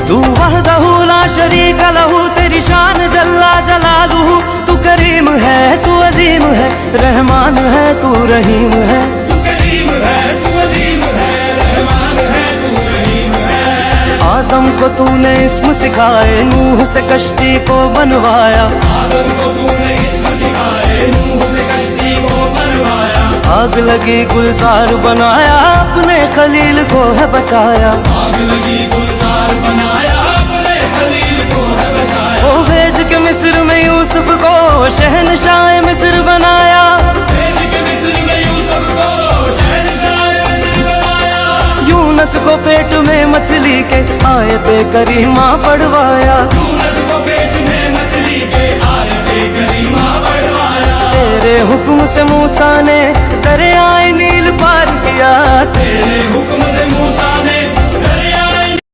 तू वहदहू ला शरीक लहू, तेरी शान जल्ला जलालुहू। तू करीम है, तू अजीम है, रहमान है, तू रहीम है। तू करीम है, तू अजीम है, रहमान है, तू रहीम है। आदम को तूने इस्म सिखाए, नूह से कश्ती को बनवाया। आदम को तूने इस्म सिखाए, नूह से कश्ती को बनवाया। आग लगी गुलजार बनाया, अपने खलील को है बचाया। आग लगी गुलजार बनाया, अपने खलील को है बचाया। वो भेज के मिस्र में यूसुफ को शहनशाह मिस्र बनाया। भेज के मिस्र में यूसुफ को शहनशाह मिस्र बनाया। यूनस को पेट में मछली के आयते करीमा पढ़वाया। यूनस को पेट में मछली के आयते करीमा पढ़वाया। तेरे हुक्म से मूसा ने दरियाए नील पार किया। तेरे हुक्म से मूसा ने